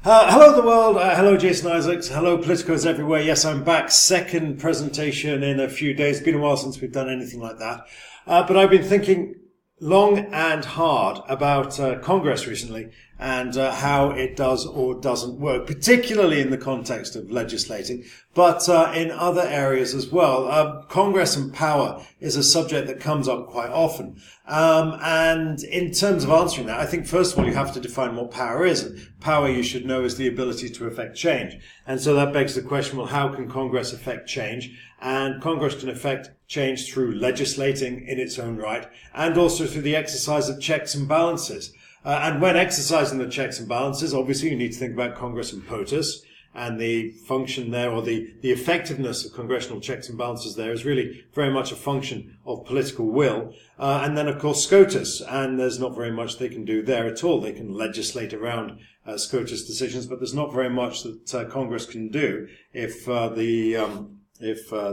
Hello the world, hello Jason Isaacs, hello politicos everywhere. Yes, I'm back, second presentation in a few days. It's been a while since we've done anything like that. But I've been thinking long and hard about Congress recently and how it does or doesn't work, particularly in the context of legislating, but in other areas as well. Congress and power is a subject that comes up quite often. And in terms of answering that, I think first of all you have to define what power is. And power, you should know, is the ability to effect change. And so that begs the question, well, how can Congress effect change? And Congress can effect change through legislating in its own right and also through the exercise of checks and balances. And when exercising the checks and balances, obviously you need to think about Congress and POTUS. And the function there, or the effectiveness of congressional checks and balances there, is really very much a function of political will. And then, of course, SCOTUS. And there's not very much they can do there at all. They can legislate around SCOTUS decisions, but there's not very much that Congress can do if the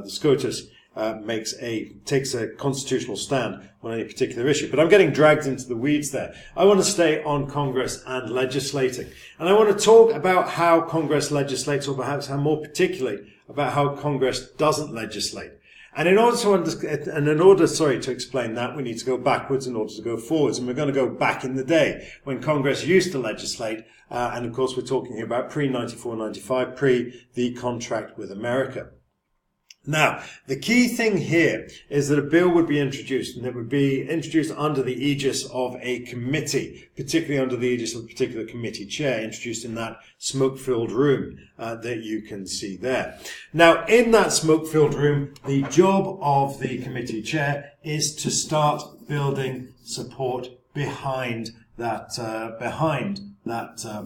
SCOTUS takes a constitutional stand on any particular issue. But I'm getting dragged into the weeds there. I want to stay on Congress and legislating. And I want to talk about how Congress legislates, or perhaps how more particularly about how Congress doesn't legislate. And in order to explain that, we need to go backwards in order to go forwards. And we're going to go back in the day when Congress used to legislate. And of course, we're talking about pre-94-95, pre the contract with America. Now, the key thing here is that a bill would be introduced, and it would be introduced under the aegis of a committee, particularly under the aegis of a particular committee chair, introduced in that smoke-filled room that you can see there. Now, in that smoke-filled room, the job of the committee chair is to start building support behind that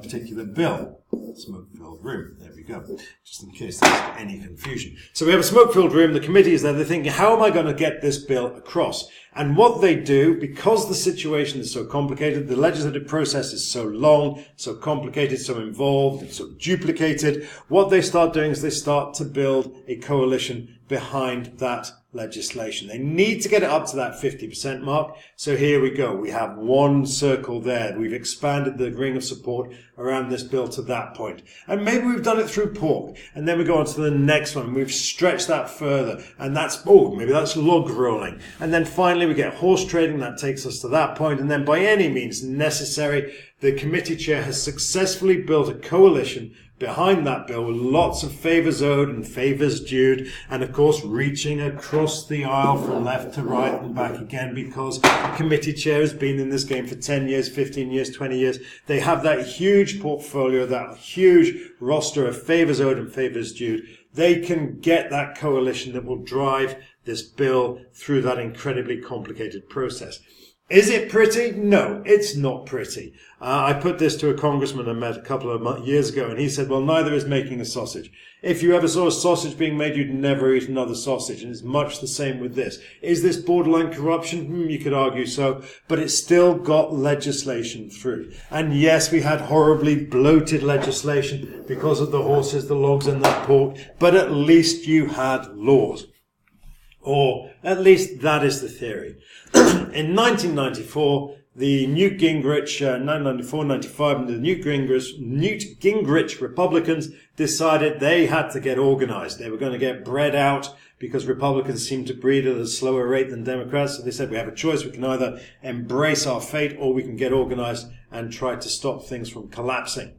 particular bill. Smoke-filled room. There we go. Just in case there's any confusion. So we have a smoke-filled room. The committee is there. They're thinking, how am I going to get this bill across? And what they do, because the situation is so complicated, the legislative process is so long, so complicated, so involved, and so duplicated, what they start doing is they start to build a coalition behind that legislation. They need to get it up to that 50% mark. So here we go. We have one circle there. We've expanded the ring of support around this bill to that point. And maybe we've done it through pork. And then we go on to the next one. We've stretched that further. And maybe that's log rolling. And then finally we get horse trading. That takes us to that point. And then by any means necessary, the committee chair has successfully built a coalition behind that bill with lots of favours owed and favours due, and of course reaching across the aisle from left to right and back again, because the committee chair has been in this game for 10 years, 15 years, 20 years. They have that huge portfolio, that huge roster of favours owed and favours due. They can get that coalition that will drive this bill through that incredibly complicated process. Is it pretty? No, it's not pretty. I put this to a congressman I met a couple of years ago, and he said, well, neither is making a sausage. If you ever saw a sausage being made, you'd never eat another sausage, and it's much the same with this. Is this borderline corruption? You could argue so, but it still got legislation through. And yes, we had horribly bloated legislation because of the horses, the logs, and the pork, but at least you had laws. Or at least that is the theory. In 1994, the Newt Gingrich, 1994-95, the Newt Gingrich Republicans decided they had to get organized. They were going to get bred out because Republicans seem to breed at a slower rate than Democrats. So they said we have a choice. We can either embrace our fate or we can get organized and try to stop things from collapsing.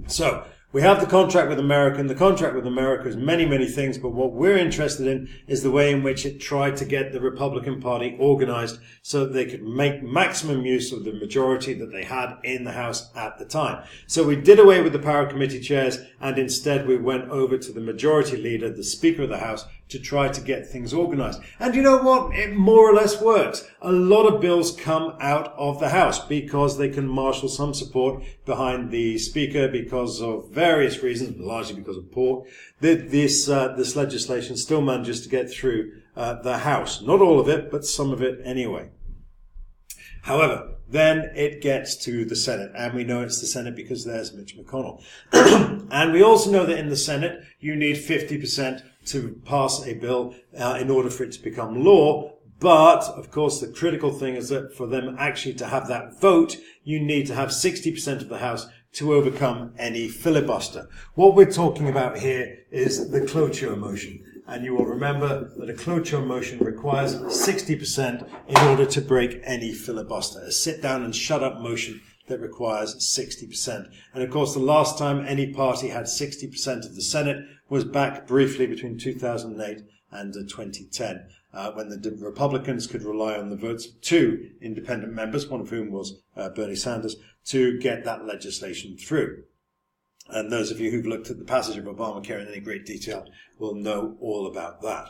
So we have the contract with America, and the contract with America is many, many things, but what we're interested in is the way in which it tried to get the Republican Party organized so that they could make maximum use of the majority that they had in the House at the time. So we did away with the power committee chairs, and instead we went over to the majority leader, the Speaker of the House, to try to get things organized. And you know what? It more or less works. A lot of bills come out of the House because they can marshal some support behind the Speaker because of various reasons, largely because of pork. This legislation still manages to get through the House. Not all of it, but some of it anyway. However, then it gets to the Senate, and we know it's the Senate because there's Mitch McConnell. And we also know that in the Senate, you need 50% to pass a bill in order for it to become law. But, of course, the critical thing is that for them actually to have that vote, you need to have 60% of the House to overcome any filibuster. What we're talking about here is the cloture motion. And you will remember that a cloture motion requires 60% in order to break any filibuster. A sit down and shut up motion that requires 60%. And of course, the last time any party had 60% of the Senate was back briefly between 2008 and 2010, when the Republicans could rely on the votes of two independent members, one of whom was Bernie Sanders, to get that legislation through. And those of you who've looked at the passage of Obamacare in any great detail will know all about that.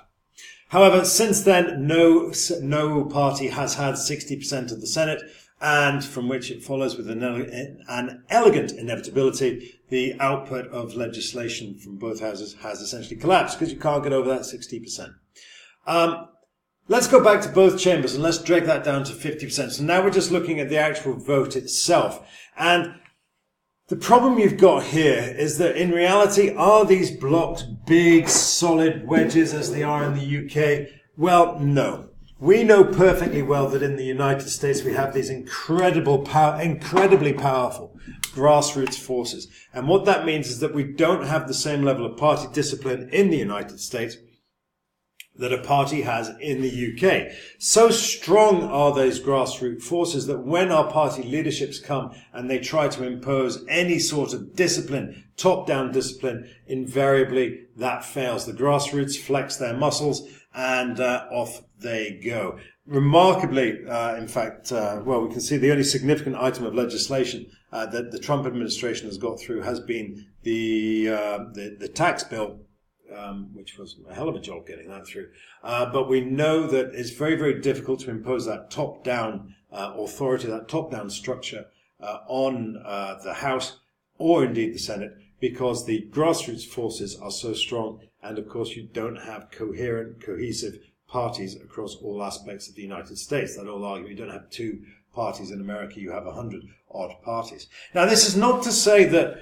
However, since then, no party has had 60% of the Senate, and from which it follows with an elegant inevitability, the output of legislation from both houses has essentially collapsed because you can't get over that 60%. Let's go back to both chambers and let's drag that down to 50%. So now we're just looking at the actual vote itself. And the problem you've got here is that in reality, are these blocks big, solid wedges as they are in the UK? Well, no. We know perfectly well that in the United States we have these incredibly powerful grassroots forces. And what that means is that we don't have the same level of party discipline in the United States that a party has in the UK. So strong are those grassroots forces that when our party leaderships come and they try to impose any sort of discipline, top-down discipline, invariably that fails. The grassroots flex their muscles and off they go. Remarkably, in fact, we can see the only significant item of legislation that the Trump administration has got through has been the tax bill, which was a hell of a job getting that through. But we know that it's very, very difficult to impose that top-down authority, that top-down structure on the House or indeed the Senate, because the grassroots forces are so strong, and of course you don't have coherent, cohesive parties across all aspects of the United States. That old argument, you don't have two parties in America, you have 100-odd parties. Now, this is not to say that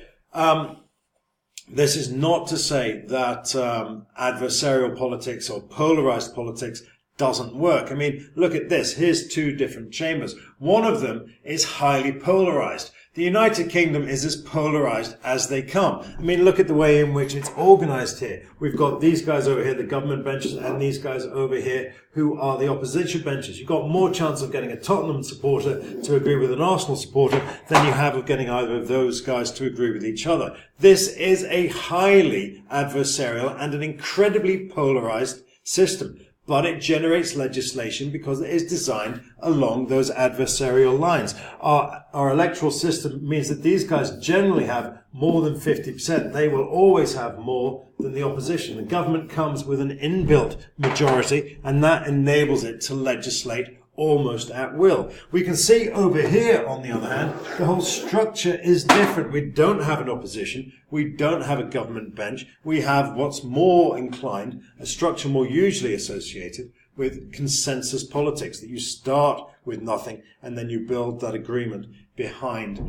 adversarial politics or polarized politics doesn't work. I mean, look at this. Here's two different chambers. One of them is highly polarized. The United Kingdom is as polarized as they come. I mean, look at the way in which it's organized here. We've got these guys over here, the government benches, and these guys over here who are the opposition benches. You've got more chance of getting a Tottenham supporter to agree with an Arsenal supporter than you have of getting either of those guys to agree with each other. This is a highly adversarial and an incredibly polarized system. But it generates legislation because it is designed along those adversarial lines. Our electoral system means that these guys generally have more than 50%. They will always have more than the opposition. The government comes with an inbuilt majority, and that enables it to legislate almost at will. We can see over here, on the other hand, the whole structure is different. We don't have an opposition. We don't have a government bench. We have what's more inclined, a structure more usually associated with consensus politics, that you start with nothing and then you build that agreement behind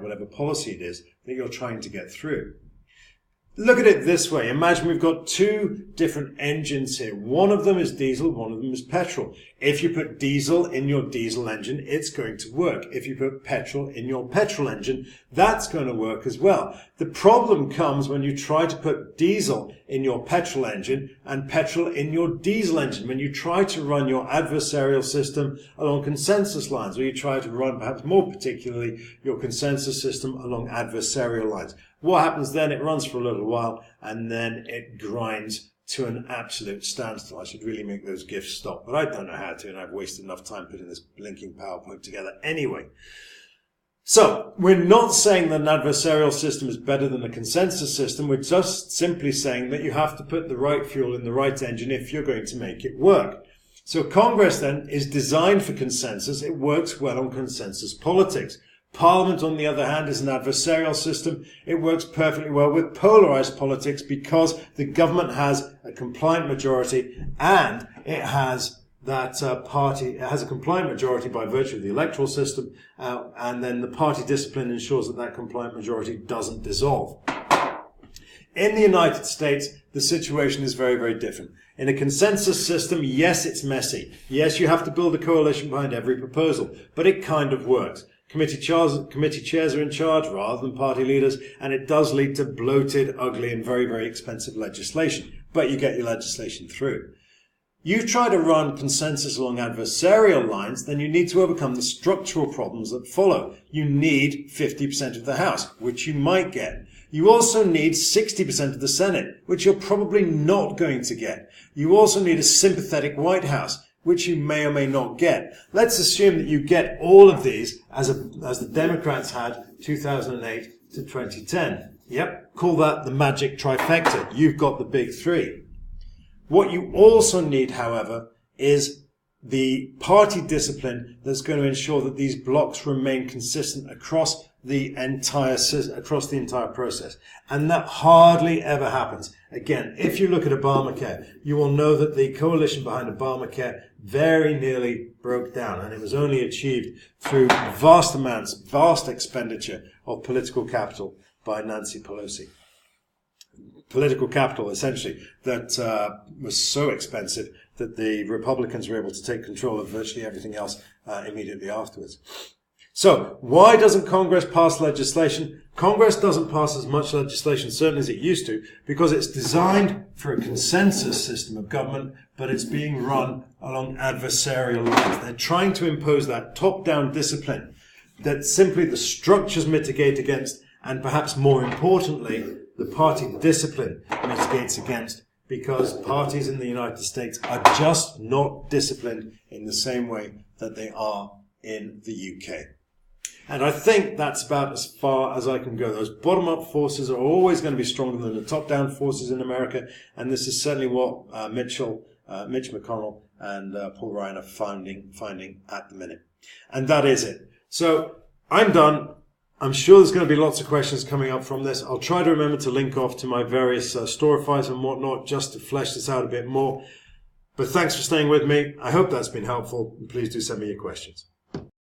whatever policy it is that you're trying to get through. Look at it this way. Imagine we've got two different engines here. One of them is diesel, one of them is petrol. If you put diesel in your diesel engine, it's going to work. If you put petrol in your petrol engine, that's going to work as well. The problem comes when you try to put diesel in your petrol engine and petrol in your diesel engine. When you try to run your adversarial system along consensus lines, or you try to run, perhaps more particularly, your consensus system along adversarial lines. What happens then? It runs for a little while and then it grinds to an absolute standstill. I should really make those GIFs stop, but I don't know how to, and I've wasted enough time putting this blinking PowerPoint together anyway. So, we're not saying that an adversarial system is better than a consensus system. We're just simply saying that you have to put the right fuel in the right engine if you're going to make it work. So Congress then is designed for consensus. It works well on consensus politics. Parliament, on the other hand, is an adversarial system. It works perfectly well with polarized politics because the government has a compliant majority and it has it has a compliant majority by virtue of the electoral system, and then the party discipline ensures that that compliant majority doesn't dissolve. In the United States, the situation is very, very different. In a consensus system, yes, it's messy. Yes, you have to build a coalition behind every proposal, but it kind of works. Committee chairs are in charge rather than party leaders, and it does lead to bloated, ugly, and very, very expensive legislation. But you get your legislation through. You try to run consensus along adversarial lines, then you need to overcome the structural problems that follow. You need 50% of the House, which you might get. You also need 60% of the Senate, which you're probably not going to get. You also need a sympathetic White House, which you may or may not get. Let's assume that you get all of these as the Democrats had 2008 to 2010. Yep, call that the magic trifecta. You've got the big three. What you also need, however, is the party discipline that's going to ensure that these blocks remain consistent across the entire process. And that hardly ever happens. Again, if you look at Obamacare, you will know that the coalition behind Obamacare very nearly broke down, and it was only achieved through vast expenditure of political capital by Nancy Pelosi. Political capital, essentially, that was so expensive that the Republicans were able to take control of virtually everything else immediately afterwards. So, why doesn't Congress pass legislation? Congress doesn't pass as much legislation, certainly as it used to, because it's designed for a consensus system of government, but it's being run along adversarial lines. They're trying to impose that top-down discipline that simply the structures mitigate against, and perhaps more importantly, the party discipline mitigates against, because parties in the United States are just not disciplined in the same way that they are in the UK. And I think that's about as far as I can go. Those bottom-up forces are always going to be stronger than the top-down forces in America, and this is certainly what Mitch McConnell and Paul Ryan are finding at the minute. And that is it. So I'm done. I'm sure there's going to be lots of questions coming up from this. I'll try to remember to link off to my various Storifys and whatnot just to flesh this out a bit more. But thanks for staying with me. I hope that's been helpful, and please do send me your questions.